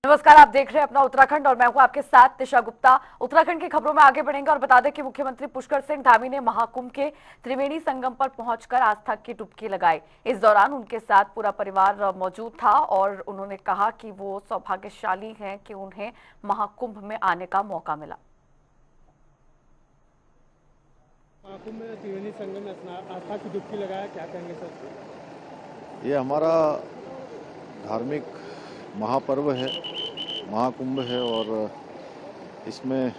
नमस्कार, आप देख रहे हैं अपना उत्तराखंड और मैं हूं आपके साथ दिशा गुप्ता। उत्तराखंड की खबरों में आगे बढ़ेंगे और बता दें कि मुख्यमंत्री पुष्कर सिंह धामी ने महाकुंभ के त्रिवेणी संगम पर पहुंचकर आस्था की डुबकी लगाई। इस दौरान उनके साथ पूरा परिवार मौजूद था और उन्होंने कहा कि वो सौभाग्यशाली हैं कि उन्हें महाकुंभ में आने का मौका मिला। महाकुंभ में त्रिवेणी संगम में आस्था की डुबकी लगाया, क्या कहेंगे सर? ये हमारा धार्मिक महापर्व है, महाकुंभ है और इसमें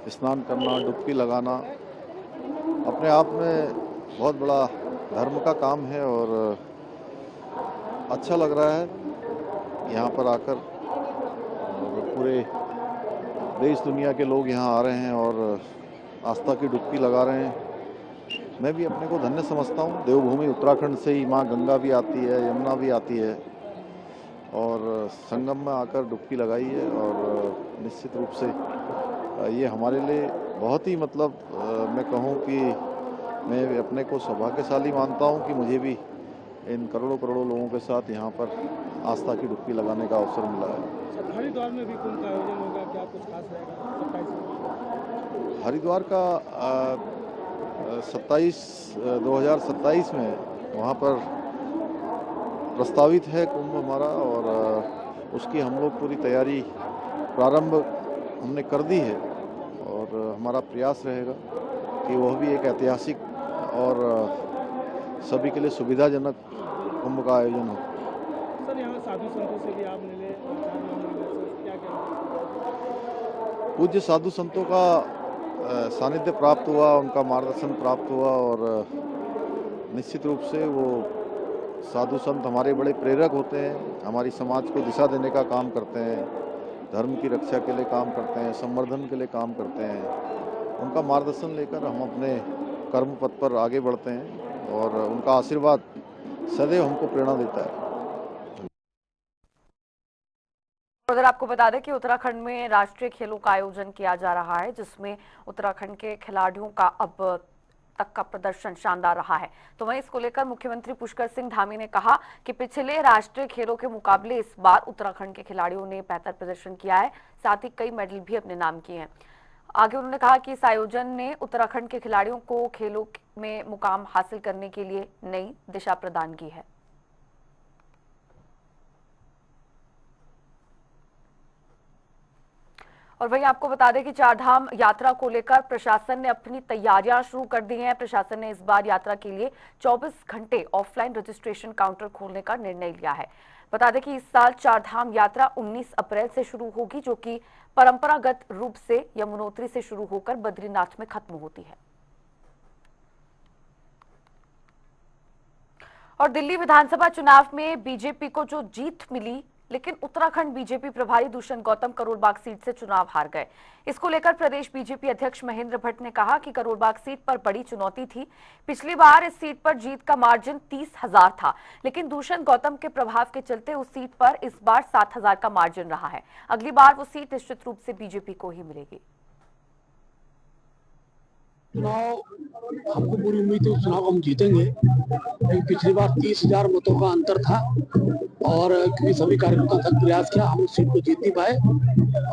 स्नान करना, डुबकी लगाना अपने आप में बहुत बड़ा धर्म का काम है और अच्छा लग रहा है यहाँ पर आकर। और पूरे देश दुनिया के लोग यहाँ आ रहे हैं और आस्था की डुबकी लगा रहे हैं। मैं भी अपने को धन्य समझता हूँ। देवभूमि उत्तराखंड से ही माँ गंगा भी आती है, यमुना भी आती है और संगम में आकर डुबकी लगाई है और निश्चित रूप से ये हमारे लिए बहुत ही मैं कहूँ कि मैं अपने को सौभाग्यशाली मानता हूँ कि मुझे भी इन करोड़ों करोड़ों लोगों के साथ यहाँ पर आस्था की डुबकी लगाने का अवसर मिला है। हरिद्वार में भी कुंभ का आयोजन होगा, क्या कुछ खास रहेगा? हरिद्वार का 2027 में वहाँ पर प्रस्तावित है कुंभ हमारा और उसकी हम लोग पूरी तैयारी प्रारंभ हमने कर दी है और हमारा प्रयास रहेगा कि वह भी एक ऐतिहासिक और सभी के लिए सुविधाजनक कुंभ का आयोजन हो। सर, यहाँ साधु संतों से भी आप मिले, क्या कहेंगे? पूज्य साधु संतों का सानिध्य प्राप्त हुआ, उनका मार्गदर्शन प्राप्त हुआ और निश्चित रूप से वो साधु संत हमारे बड़े प्रेरक होते हैं, हमारी समाज को दिशा देने का काम करते हैं, धर्म की रक्षा के लिए काम करते हैं, संवर्धन के लिए काम करते हैं। उनका मार्गदर्शन लेकर हम अपने कर्म पथ पर आगे बढ़ते हैं और उनका आशीर्वाद सदैव हमको प्रेरणा देता है। उधर आपको बता दें कि उत्तराखंड में राष्ट्रीय खेलों का आयोजन किया जा रहा है, जिसमें उत्तराखंड के खिलाड़ियों का अब तक का प्रदर्शन शानदार रहा है। तो वहीं इसको लेकर मुख्यमंत्री पुष्कर सिंह धामी ने कहा कि पिछले राष्ट्रीय खेलों के मुकाबले इस बार उत्तराखंड के खिलाड़ियों ने बेहतर प्रदर्शन किया है, साथ ही कई मेडल भी अपने नाम किए हैं। आगे उन्होंने कहा कि इस आयोजन ने उत्तराखंड के खिलाड़ियों को खेलों में मुकाम हासिल करने के लिए नई दिशा प्रदान की है। और वहीं आपको बता दें कि चारधाम यात्रा को लेकर प्रशासन ने अपनी तैयारियां शुरू कर दी हैं। प्रशासन ने इस बार यात्रा के लिए 24 घंटे ऑफलाइन रजिस्ट्रेशन काउंटर खोलने का निर्णय लिया है। बता दें कि इस साल चारधाम यात्रा 19 अप्रैल से शुरू होगी, जो कि परंपरागत रूप से यमुनोत्री से शुरू होकर बद्रीनाथ में खत्म होती है। और दिल्ली विधानसभा चुनाव में बीजेपी को जो जीत मिली, लेकिन उत्तराखंड बीजेपी प्रभारी दुष्यंत गौतम करोलबाग सीट से चुनाव हार गए। इसको लेकर प्रदेश बीजेपी अध्यक्ष महेंद्र भट्ट ने कहा कि करोलबाग सीट पर बड़ी चुनौती थी। पिछली बार इस सीट पर जीत का मार्जिन 30,000 था, लेकिन दुष्यंत गौतम के प्रभाव के चलते उस सीट पर इस बार 7,000 का मार्जिन रहा है। अगली बार वो सीट निश्चित रूप से बीजेपी को ही मिलेगी। चुनाव हमको पूरी उम्मीद है चुनाव हम जीतेंगे, क्योंकि पिछली बार 30,000 मतों का अंतर था और क्योंकि सभी कार्यकर्ताओं ने प्रयास किया, हम उस सीट को जीत नहीं पाए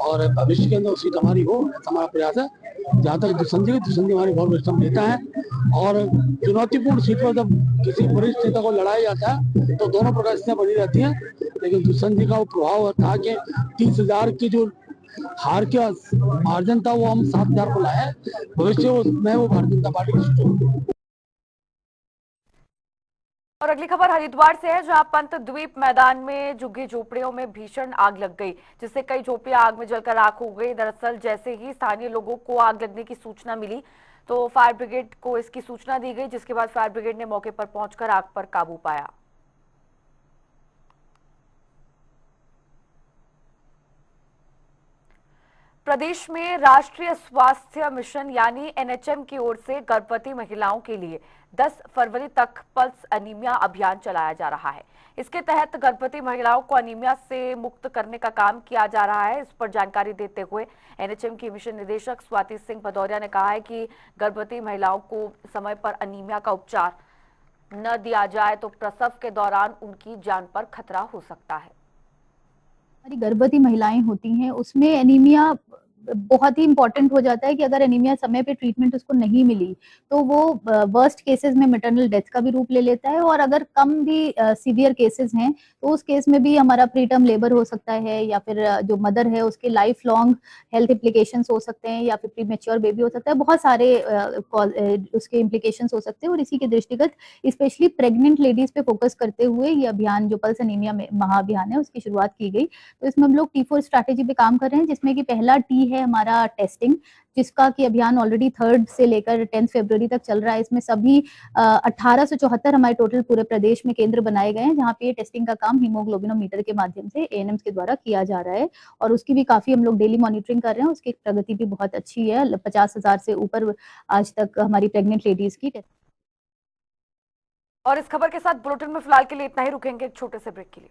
और भविष्य के अंदर वो सीट हमारी हो, हमारा प्रयास है। जहाँ तक दुष्यंत जी हमारे बहुत वरिष्ठ नेता हैं और चुनौतीपूर्ण सीट पर जब किसी वरिष्ठ नेता को लड़ाया जाता है तो दोनों प्रकार स्थितियां बनी रहती हैं, लेकिन दुष्यंत जी का वो प्रभाव था कि 30,000 की जो हार के मार्जिन था वो हम 7,000 को लाए। भविष्य में वो भारतीय जनता पार्टी की। और अगली खबर हरिद्वार से है, जहां पंत द्वीप मैदान में झुग्गी झोपड़ियों में भीषण आग लग गई, जिससे कई झोपड़ियां आग में जलकर राख हो गई। दरअसल जैसे ही स्थानीय लोगों को आग लगने की सूचना मिली तो फायर ब्रिगेड को इसकी सूचना दी गई, जिसके बाद फायर ब्रिगेड ने मौके पर पहुंचकर आग पर काबू पाया। प्रदेश में राष्ट्रीय स्वास्थ्य मिशन यानी एनएचएम की ओर से गर्भवती महिलाओं के लिए 10 फरवरी तक पल्स अनीमिया अभियान चलाया जा रहा है। इसके तहत गर्भवती महिलाओं को अनीमिया से मुक्त करने का काम किया जा रहा है। इस पर जानकारी देते हुए एनएचएम की मिशन निदेशक स्वाति सिंह भदौरिया ने कहा है कि गर्भवती महिलाओं को समय पर अनीमिया का उपचार न दिया जाए तो प्रसव के दौरान उनकी जान पर खतरा हो सकता है। हमारी गर्भवती महिलाएं होती हैं उसमें एनीमिया बहुत ही इंपॉर्टेंट हो जाता है कि अगर एनीमिया समय पे ट्रीटमेंट उसको नहीं मिली तो वो वर्स्ट केसेस में मैटरनल डेथ का भी रूप ले लेता है, और अगर कम भी सीवियर केसेस हैं तो उस केस में भी हमारा प्रीटर्म लेबर हो सकता है, या फिर जो मदर है उसके लाइफ लॉन्ग हेल्थ इम्प्लीकेशंस हो सकते हैं, या फिर प्रीमेच्योर बेबी हो सकता है। बहुत सारे उसके इम्प्लीकेशंस हो सकते हैं, और इसी के दृष्टिगत स्पेशली प्रेग्नेंट लेडीज पे फोकस करते हुए ये अभियान जो पल्स एनीमिया महाअभियान है उसकी शुरुआत की गई। तो इसमें हम लोग T4 स्ट्रैटेजी पे काम कर रहे हैं, जिसमें कि पहला टी है हमारा टेस्टिंग, जिसका कि अभियान ऑलरेडी 3 से लेकर 10 फरवरी तक चल रहा है। इसमें सभी 1874 हमारे टोटल पूरे प्रदेश में केंद्र बनाए गए हैं, जहाँ पे ये टेस्टिंग का काम हीमोग्लोबिनोमीटर के माध्यम से एएनएम्स के द्वारा किया जा रहा है, और उसकी भी काफी हम लोग डेली मॉनिटरिंग कर रहे हैं। उसकी प्रगति भी बहुत अच्छी है। 50,000 से ऊपर आज तक हमारी प्रेग्नेंट लेडीज की और इस खबर के साथ बुलेटिन में फिलहाल के लिए इतना ही, रुकेंगे एक छोटे से ब्रेक के लिए।